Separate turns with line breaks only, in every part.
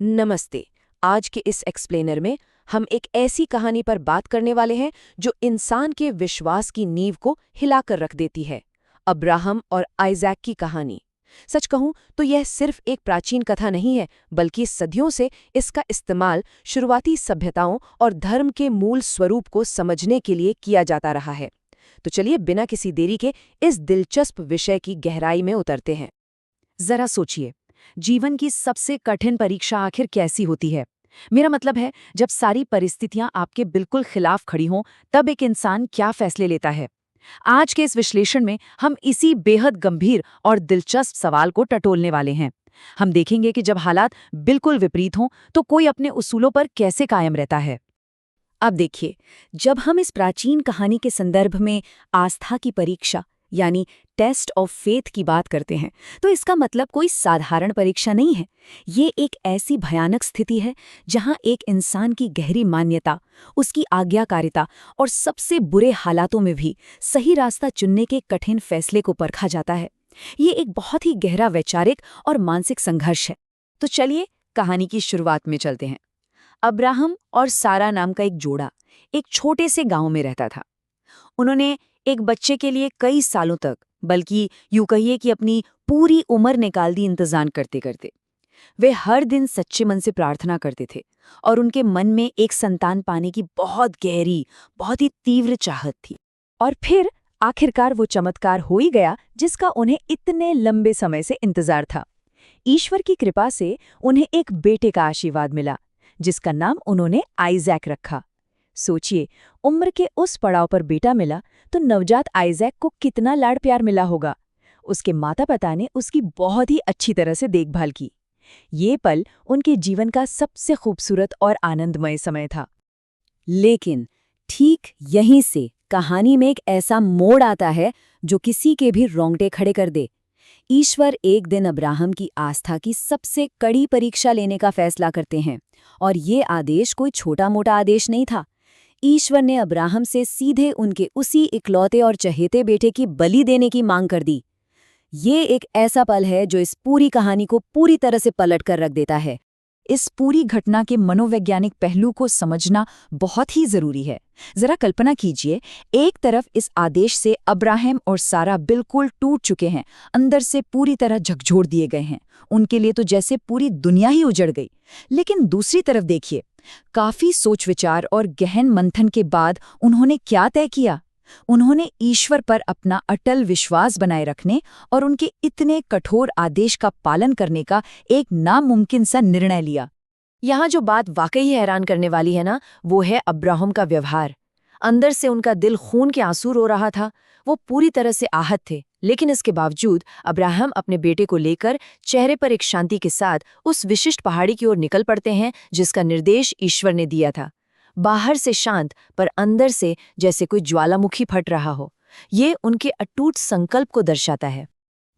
नमस्ते। आज के इस एक्सप्लेनर में हम एक ऐसी कहानी पर बात करने वाले हैं जो इंसान के विश्वास की नींव को हिलाकर रख देती है। अब्राहम और आइजैक की कहानी। सच कहूं तो यह सिर्फ एक प्राचीन कथा नहीं है, बल्कि सदियों से इसका इस्तेमाल शुरुआती सभ्यताओं और धर्म के मूल स्वरूप को समझने के लिए किया जाता रहा है। तो चलिए बिना किसी देरी के इस दिलचस्प विषय की गहराई में उतरते हैं।
जरा सोचिए, जीवन की सबसे कठिन परीक्षा आखिर कैसी होती है? मेरा मतलब है, जब सारी परिस्थितियां आपके बिल्कुल खिलाफ खड़ी हों, तब एक इंसान क्या फैसले लेता है? आज के इस विश्लेषण में हम इसी बेहद गंभीर और दिलचस्प सवाल को टटोलने वाले हैं। हम देखेंगे कि जब हालात बिल्कुल विपरीत हों, तो कोई अपने उसूलों पर कैसे कायम रहता है। अब देखिए, जब हम इस प्राचीन कहानी के संदर्भ में आस्था की परीक्षा यानी टेस्ट ऑफ फेथ की बात करते हैं, तो इसका मतलब कोई साधारण परीक्षा नहीं है। ये एक ऐसी भयानक स्थिति है जहां एक इंसान की गहरी मान्यता, उसकी आज्ञाकारिता और सबसे बुरे हालातों में भी सही रास्ता चुनने के कठिन फैसले को परखा जाता है। ये एक बहुत ही गहरा वैचारिक और मानसिक संघर्ष है। तो चलिए कहानी की शुरुआत में चलते हैं। अब्राहम और सारा नाम का एक जोड़ा एक छोटे से गांव में रहता था। उन्होंने एक बच्चे के लिए कई सालों तक, बल्कि यूं कहिए कि अपनी पूरी उम्र निकाल दी इंतजार करते करते। वे हर दिन सच्चे मन से प्रार्थना करते थे और उनके मन में एक संतान पाने की बहुत गहरी, बहुत ही तीव्र चाहत थी। और फिर आखिरकार वो चमत्कार हो ही गया जिसका उन्हें इतने लंबे समय से इंतजार था। ईश्वर की कृपा से उन्हें एक बेटे का आशीर्वाद मिला, जिसका नाम उन्होंने आइजैक रखा। सोचिए, उम्र के उस पड़ाव पर बेटा मिला तो नवजात आइजैक को कितना लाड़ प्यार मिला होगा। उसके माता पिता ने उसकी बहुत ही अच्छी तरह से देखभाल की। ये पल उनके जीवन का सबसे खूबसूरत और आनंदमय समय था। लेकिन ठीक यहीं से कहानी में एक ऐसा मोड़ आता है जो किसी के भी रोंगटे खड़े कर दे। ईश्वर एक दिन अब्राहम की आस्था की सबसे कड़ी परीक्षा लेने का फैसला करते हैं, और ये आदेश कोई छोटा मोटा आदेश नहीं था। ईश्वर ने अब्राहम से सीधे उनके उसी इकलौते और चहेते बेटे की बलि देने की मांग कर दी। ये एक ऐसा पल है जो इस पूरी कहानी को पूरी तरह से पलट कर रख देता है। इस पूरी घटना के मनोवैज्ञानिक पहलू को समझना बहुत ही जरूरी है। जरा कल्पना कीजिए, एक तरफ इस आदेश से अब्राहम और सारा बिल्कुल टूट चुके हैं, अंदर से पूरी तरह झकझोर दिए गए हैं। उनके लिए तो जैसे पूरी दुनिया ही उजड़ गई। लेकिन दूसरी तरफ देखिए, काफी सोच विचार और गहन मंथन के बाद उन्होंने क्या तय किया? उन्होंने ईश्वर पर अपना अटल विश्वास बनाए रखने और उनके इतने कठोर आदेश का पालन करने का एक नामुमकिन सा निर्णय लिया।
यहाँ जो बात वाकई हैरान करने वाली है ना, वो है अब्राहम का व्यवहार। अंदर से उनका दिल खून के आंसू रो रहा था। वो पूरी तरह से आहत थे, लेकिन इसके बावजूद अब्राहम अपने बेटे को लेकर चेहरे पर एक शांति के साथ उस विशिष्ट पहाड़ी की ओर निकल पड़ते हैं जिसका निर्देश ईश्वर ने दिया था। बाहर से शांत, पर अंदर से जैसे कोई ज्वालामुखी फट रहा हो। ये उनके अटूट संकल्प को दर्शाता है।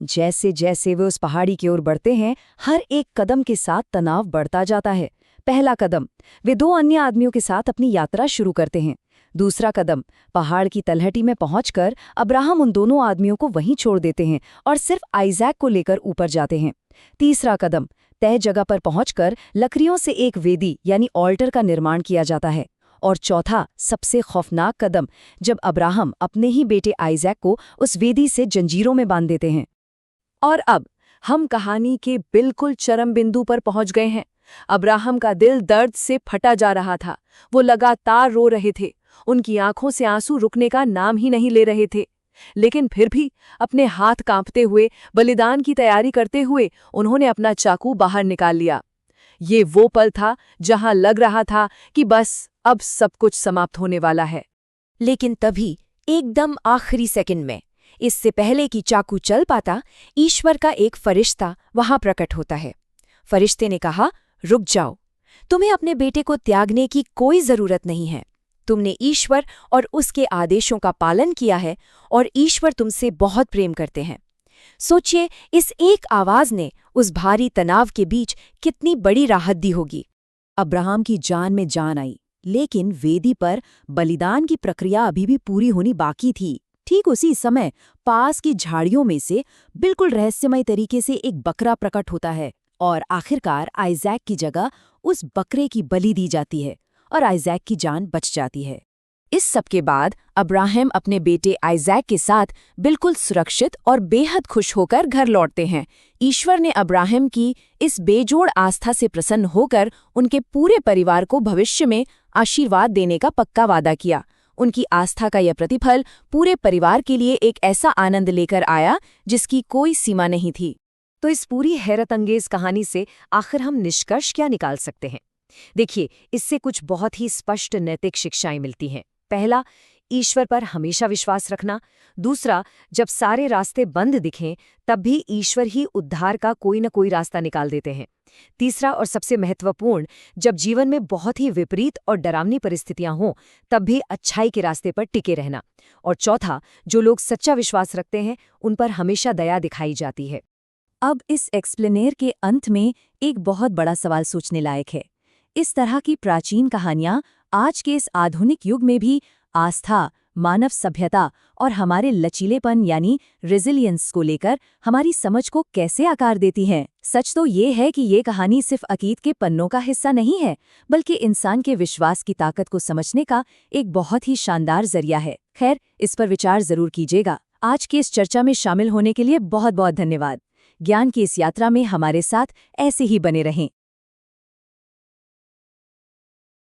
जैसे जैसे वे उस पहाड़ी की ओर बढ़ते हैं, हर एक कदम के साथ तनाव बढ़ता जाता है। पहला कदम, वे दो अन्य आदमियों के साथ अपनी यात्रा शुरू करते हैं। दूसरा कदम, पहाड़ की तलहटी में पहुंचकर अब्राहम उन दोनों आदमियों को वहीं छोड़ देते हैं और सिर्फ आइजैक को लेकर ऊपर जाते हैं। तीसरा कदम, तय जगह पर पहुंचकर लकड़ियों से एक वेदी यानी ऑल्टर का निर्माण किया जाता है। और चौथा, सबसे खौफनाक कदम, जब अब्राहम अपने ही बेटे आइजैक को उस वेदी से जंजीरों में बांध देते हैं। और अब हम कहानी के बिल्कुल चरम बिंदु पर पहुंच गए हैं। अब्राहम का दिल दर्द से फटा जा रहा था। वो लगातार रो रहे थे। उनकी आंखों से आंसू रुकने का नाम ही नहीं ले रहे थे। लेकिन फिर भी अपने हाथ कांपते हुए, बलिदान की तैयारी करते हुए उन्होंने अपना चाकू बाहर निकाल लिया। ये वो पल था जहां लग रहा था कि बस अब सब कुछ समाप्त होने वाला है। लेकिन तभी एकदम आखिरी सेकंड में, इससे पहले कि चाकू चल पाता, ईश्वर का एक फरिश्ता वहां प्रकट होता है। फरिश्ते ने कहा, रुक जाओ, तुम्हें अपने बेटे को त्यागने की कोई जरूरत नहीं है। तुमने ईश्वर और उसके आदेशों का पालन किया है और ईश्वर तुमसे बहुत प्रेम करते हैं। सोचिए, इस एक आवाज ने उस भारी तनाव के बीच कितनी बड़ी राहत दी होगी।
अब्राहम की जान में जान आई, लेकिन वेदी पर बलिदान की प्रक्रिया अभी भी पूरी होनी बाकी थी। ठीक उसी समय पास की झाड़ियों में से बिल्कुल रहस्यमय तरीके से एक बकरा प्रकट होता है। और आखिरकार आइजैक की जगह उस बकरे की बलि दी जाती है और आइजैक की जान बच जाती है। इस सब के बाद अब्राहम अपने बेटे आइजैक के साथ बिल्कुल सुरक्षित और बेहद खुश होकर घर लौटते हैं। ईश्वर ने अब्राहम की इस बेजोड़ आस्था से प्रसन्न होकर उनके पूरे परिवार को भविष्य में आशीर्वाद देने का पक्का वादा किया। उनकी आस्था का यह प्रतिफल पूरे परिवार के लिए एक ऐसा आनंद लेकर आया जिसकी कोई सीमा नहीं थी। तो इस पूरी हैरतअंगेज कहानी से आखिर हम निष्कर्ष क्या निकाल सकते हैं? देखिए, इससे कुछ बहुत ही स्पष्ट नैतिक शिक्षाएं मिलती हैं। पहला, ईश्वर पर हमेशा विश्वास रखना। दूसरा, जब सारे रास्ते बंद दिखें तब भी ईश्वर ही उद्धार का कोई न कोई रास्ता निकाल देते हैं। तीसरा और सबसे महत्वपूर्ण, जब जीवन में बहुत ही विपरीत और डरावनी परिस्थितियां हों तब भी अच्छाई के रास्ते पर टिके रहना। और चौथा, जो लोग सच्चा विश्वास रखते हैं उन पर हमेशा दया दिखाई जाती है। अब इस एक्सप्लेनेर के अंत में एक बहुत बड़ा सवाल सोचने लायक है। इस तरह की प्राचीन कहानियां आज के इस आधुनिक युग में भी आस्था, मानव सभ्यता और हमारे लचीलेपन यानी रेजिलियंस को लेकर हमारी समझ को कैसे आकार देती हैं? सच तो ये है कि ये कहानी सिर्फ अतीत के पन्नों का हिस्सा नहीं है, बल्कि इंसान के विश्वास की ताकत को समझने का एक बहुत ही शानदार जरिया है। खैर, इस पर विचार जरूर कीजिएगा। आज की इस चर्चा में शामिल होने के लिए बहुत बहुत धन्यवाद। ज्ञान की इस यात्रा में हमारे साथ ऐसे ही बने रहें।